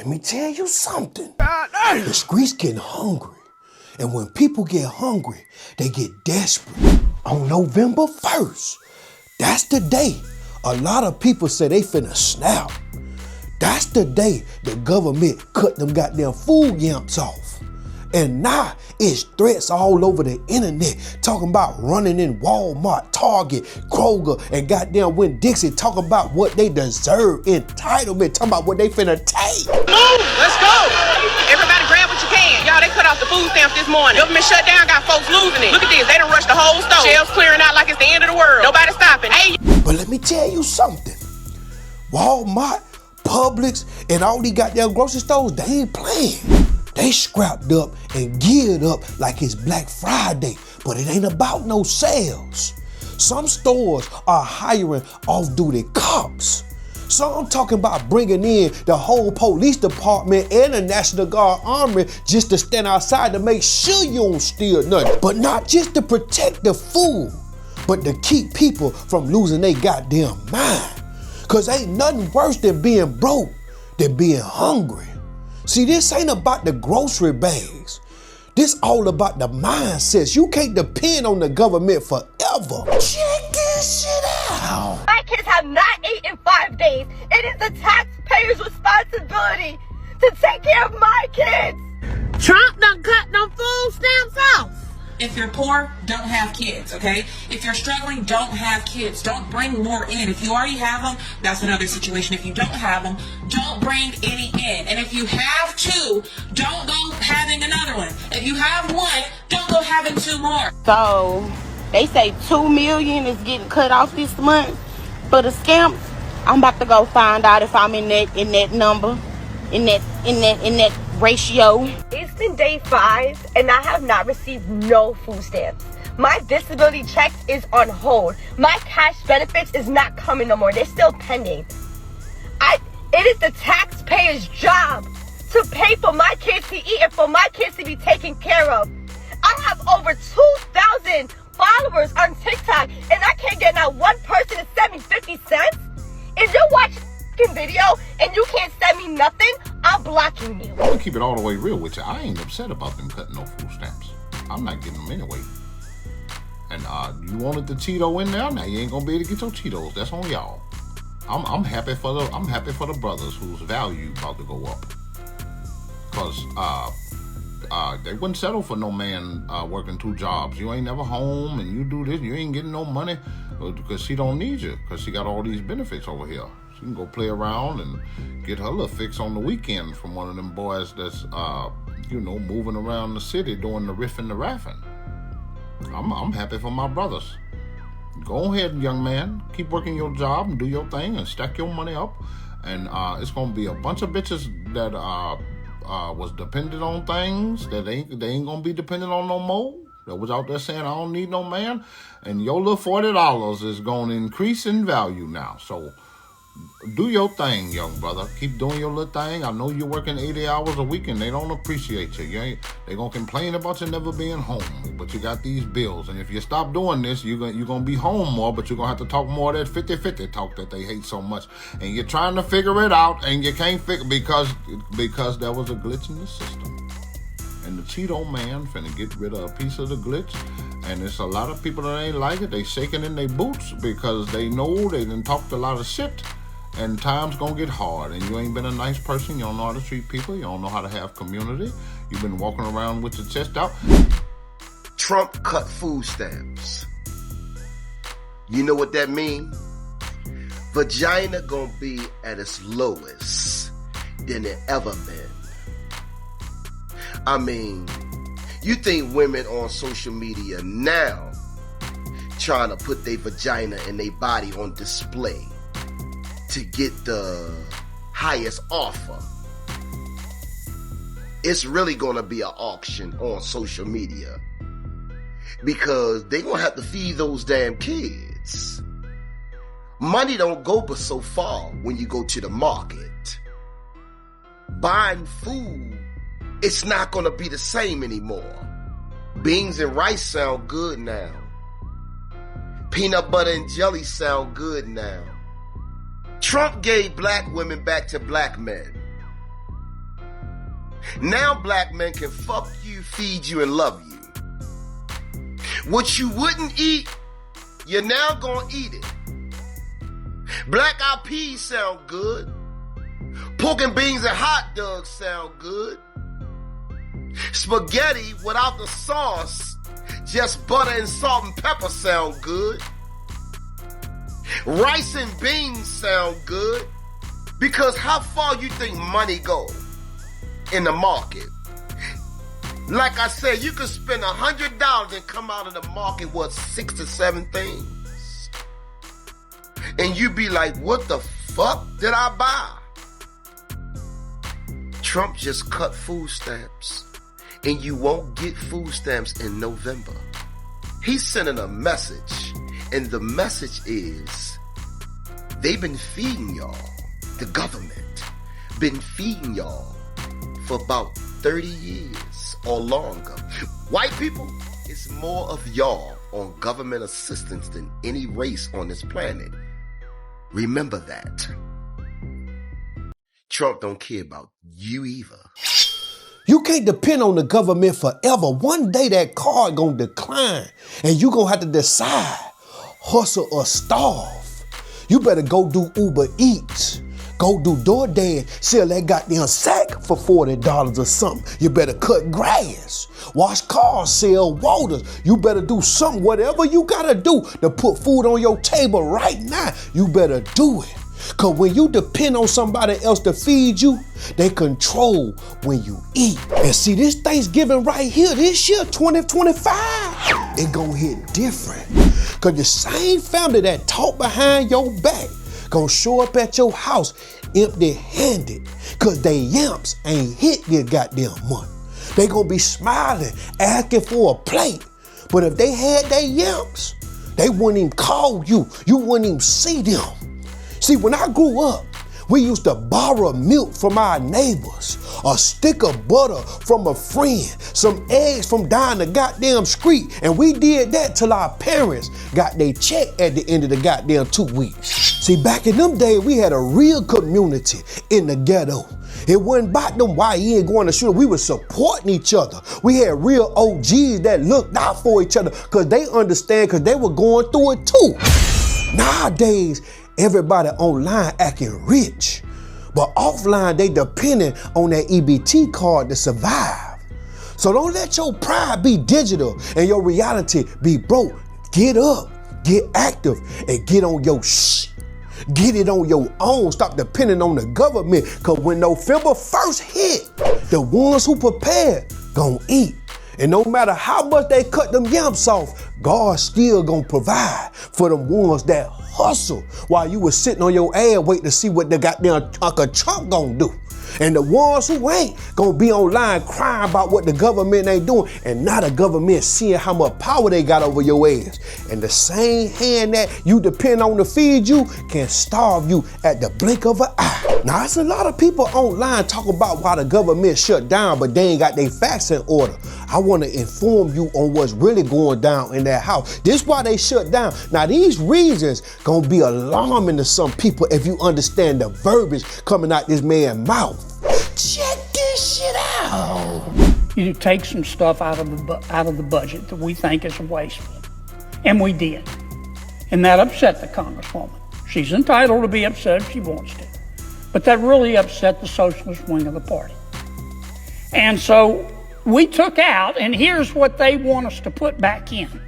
Let me tell you something. The streets getting hungry. And when people get hungry, they get desperate. On November 1st, that's the day a lot of people say they finna snap. That's the day the government cut them goddamn food yamps off. And now it's threats all over the internet talking about running in Walmart, Target, Kroger, and goddamn Winn-Dixie talking about what they deserve, entitlement, talking about what they finna take. Move, let's go. Everybody grab what you can. Y'all, they cut off the food stamps this morning. Government shut down, got folks losing it. Look at this, they done rushed the whole store. Shelves clearing out like it's the end of the world. Nobody stopping. Hey. But let me tell you something. Walmart, Publix, and all these goddamn grocery stores, they ain't playing. They scrapped up and geared up like it's Black Friday, but it ain't about no sales. Some stores are hiring off-duty cops. So I'm talking about bringing in the whole police department and the National Guard Army just to stand outside to make sure you don't steal nothing. But not just to protect the food, but to keep people from losing their goddamn mind. Cause ain't nothing worse than being broke than being hungry. See, this ain't about the grocery bags. This all about the mindsets. You can't depend on the government forever. Check this shit out. My kids have not eaten in 5 days. It is the taxpayer's responsibility to take care of my kids. Trump done cut them food stamps off. If you're poor, don't have kids, okay? If you're struggling, don't have kids. Don't bring more in. If you already have them, that's another situation. If you don't have them, don't bring any in. And if you have two, don't go having another one. If you have one, don't go having two more. So they say 2 million is getting cut off this month for the scamps. I'm about to go find out if I'm in that number, in that ratio. It's been day 5 and I have not received no food stamps. My disability checks is on hold. My cash benefits is not coming no more. They're still pending. It is the taxpayer's job to pay for my kids to eat and for my kids to be taken care of. I have over 2,000 followers on TikTok and I can't get not one person to send me 50 cents. If you watch video and you can't send me nothing, I'm blocking you. I'm gonna keep it all the way real with you. I ain't upset about them cutting no food stamps. I'm not getting them anyway. And you wanted the Cheeto in there, now you ain't gonna be able to get your Cheetos. That's on y'all. I'm happy for the brothers whose value about to go up. Cause they wouldn't settle for no man working 2 jobs. You ain't never home and you do this, you ain't getting no money because she don't need you, because she got all these benefits over here. She can go play around and get her little fix on the weekend from one of them boys that's, moving around the city doing the riff and the raffing. I'm happy for my brothers. Go ahead, young man. Keep working your job and do your thing and stack your money up. And it's going to be a bunch of bitches that was dependent on things that they ain't going to be dependent on no more. That was out there saying, I don't need no man. And your little $40 is going to increase in value now. So do your thing, young brother. Keep doing your little thing. I know you're working 80 hours a week and they don't appreciate you. They're going to complain about you never being home, but you got these bills. And if you stop doing this, you're going to be home more, but you're going to have to talk more of that 50-50 talk that they hate so much. And you're trying to figure it out and you can't figure because there was a glitch in the system. And the Cheeto man finna get rid of a piece of the glitch. And there's a lot of people that ain't like it. They shaking in their boots because they know they done talked a lot of shit. And time's gonna get hard. And you ain't been a nice person. You don't know how to treat people. You don't know how to have community. You've been walking around with your chest out. Trump cut food stamps. You know what that mean? Vagina gonna be at its lowest than it ever been. I mean, you think women on social media now trying to put their vagina and their body on display to get the highest offer? It's really going to be an auction on social media because they're going to have to feed those damn kids. Money don't go but so far when you go to the market. Buying food, it's not going to be the same anymore. Beans and rice sound good now. Peanut butter and jelly sound good now. Trump gave black women back to black men. Now black men can fuck you, feed you, and love you. What you wouldn't eat, you're now gonna eat it. Black-eyed peas sound good. Pork and beans and hot dogs sound good. Spaghetti without the sauce, just butter and salt and pepper sound good. Rice and beans sound good. Because how far you think money go in the market? Like I said, you can spend $100 and come out of the market with 6 to 7 things. And you be like, what the fuck did I buy? Trump just cut food stamps. And you won't get food stamps in November. He's sending a message. And the message is, they've been feeding y'all. The government been feeding y'all for about 30 years or longer. White people, it's more of y'all on government assistance than any race on this planet. Remember that. Trump don't care about you either. You can't depend on the government forever. One day that card gonna decline and you gonna have to decide, hustle or starve. You better go do Uber Eats. Go do DoorDash, sell that goddamn sack for $40 or something. You better cut grass, wash cars, sell waters. You better do something, whatever you gotta do to put food on your table right now, you better do it. Cause when you depend on somebody else to feed you, they control when you eat. And see, this Thanksgiving right here, this year, 2025, it gonna hit different. Cause the same family that talk behind your back gonna show up at your house empty-handed, cause they yamps ain't hit this goddamn month. They gonna be smiling, asking for a plate. But if they had their yamps, they wouldn't even call you. You wouldn't even see them. See, when I grew up, we used to borrow milk from our neighbors, a stick of butter from a friend, some eggs from down the goddamn street, and we did that till our parents got their check at the end of the goddamn 2 weeks. See, back in them days, we had a real community in the ghetto. It wasn't about them YN going to school. We were supporting each other. We had real OGs that looked out for each other because they understand, because they were going through it too. Nowadays, everybody online acting rich, but offline they depending on that EBT card to survive. So don't let your pride be digital and your reality be broke. Get up, get active, and get on your shit. Get it on your own. Stop depending on the government, because when November 1st hit, the ones who prepared gonna eat. And no matter how much they cut them yams off, God still gonna provide for them ones that hustle while you was sitting on your ass waiting to see what the goddamn Uncle Trump gonna do. And the ones who ain't gonna be online crying about what the government ain't doing, and now the government seeing how much power they got over your ass. And the same hand that you depend on to feed you can starve you at the blink of an eye. Now, it's a lot of people online talk about why the government shut down, but they ain't got their facts in order. I wanna inform you on what's really going down in that house. This why they shut down. Now, these reasons gonna be alarming to some people if you understand the verbiage coming out this man's mouth. Check this shit out. You take some stuff out of the budget that we think is wasteful, and we did, and that upset the Congresswoman. She's entitled to be upset if she wants to, but that really upset the socialist wing of the party. And so we took out, and here's what they want us to put back in.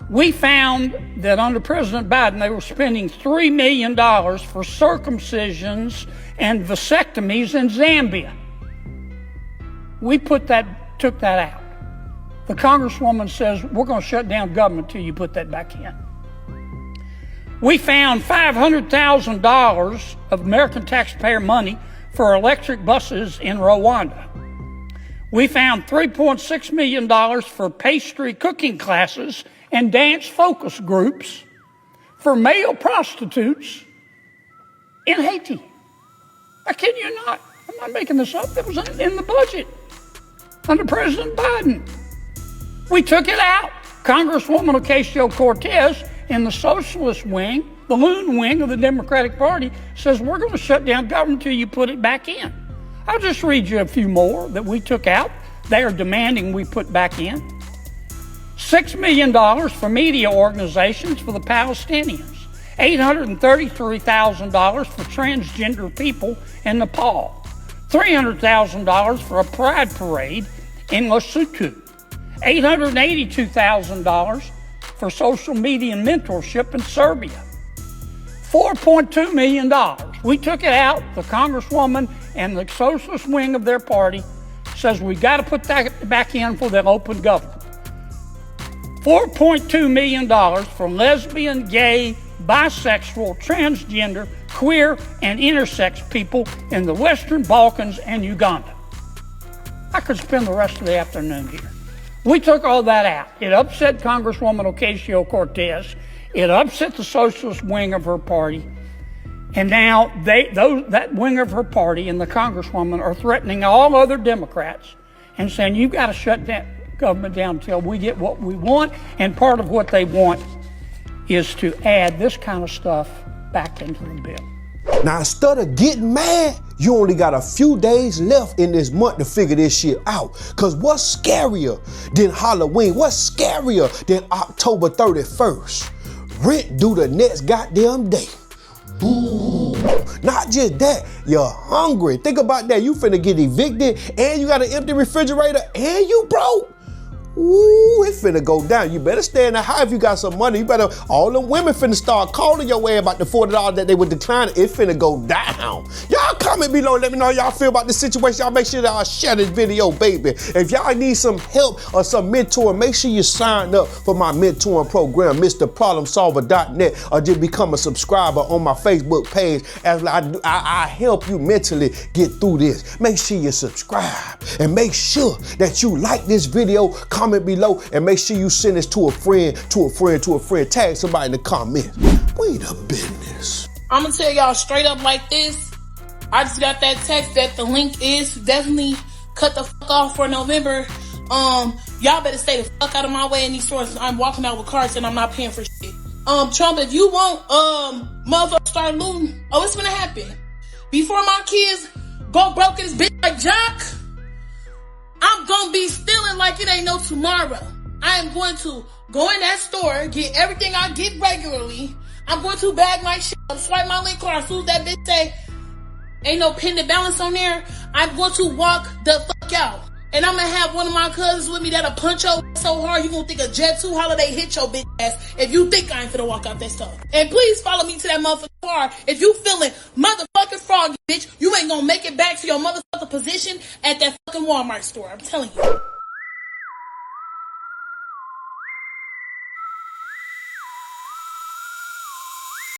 We found that under President Biden, they were spending $3 million for circumcisions and vasectomies in Zambia. We took that out. The Congresswoman says, we're going to shut down government till you put that back in. We found $500,000 of American taxpayer money for electric buses in Rwanda. We found $3.6 million for pastry cooking classes and dance focus groups for male prostitutes in Haiti. I kid you not. I'm not making this up. It was in the budget under President Biden. We took it out. Congresswoman Ocasio-Cortez in the socialist wing, the loon wing of the Democratic Party, says we're going to shut down government until you put it back in. I'll just read you a few more that we took out. They are demanding we put back in. $6 million for media organizations for the Palestinians. $833,000 for transgender people in Nepal. $300,000 for a pride parade in Lesotho. $882,000 for social media mentorship in Serbia. $4.2 million. We took it out. The Congresswoman and the socialist wing of their party says we got to put that back in for the open government. $4.2 million for lesbian, gay, bisexual, transgender, queer, and intersex people in the Western Balkans and Uganda. I could spend the rest of the afternoon here. We took all that out. It upset Congresswoman Ocasio-Cortez. It upset the socialist wing of her party. And now that wing of her party and the Congresswoman are threatening all other Democrats and saying, you've got to shut that government down until we get what we want. And part of what they want is to add this kind of stuff back into the bill. Now, instead of getting mad, you only got a few days left in this month to figure this shit out. Because what's scarier than Halloween? What's scarier than October 31st? Rent due the next goddamn day. Ooh. Not just that, you're hungry. Think about that. You finna get evicted and you got an empty refrigerator and you broke. Ooh, it finna go down. You better stay in the house if you got some money. You better, all them women finna start calling your ass about the $40 that they would decline. It finna go down. Y'all comment below, let me know how y'all feel about this situation. Y'all make sure that y'all share this video, baby. If y'all need some help or some mentoring, make sure you sign up for my mentoring program, MrProblemSolver.net, or just become a subscriber on my Facebook page as I help you mentally get through this. Make sure you subscribe and make sure that you like this video, comment below, and make sure you send this to a friend, tag somebody in the comments. Wait a business. I'm gonna tell y'all straight up like this. I just got that text that the link is definitely cut the fuck off for November. Y'all better stay the fuck out of my way in these stores. I'm walking out with carts and I'm not paying for shit. Trump, if you want motherfuckers start looting, it's gonna happen. Before my kids go broke in this bitch like Jock, I'm gonna be stealing like it ain't no tomorrow. I am going to go in that store, get everything I get regularly. I'm going to bag my shit up, swipe my link card. As soon as that bitch say, ain't no pending balance on there, I'm going to walk the fuck out. And I'm gonna have one of my cousins with me that'll punch your ass so hard you gonna think a Jet 2 holiday hit your bitch ass if you think I ain't finna walk out that store. And please follow me to that motherfucking car if you feeling motherfucking froggy, bitch. You ain't gonna make it back to your motherfucking position at that fucking Walmart store. I'm telling you.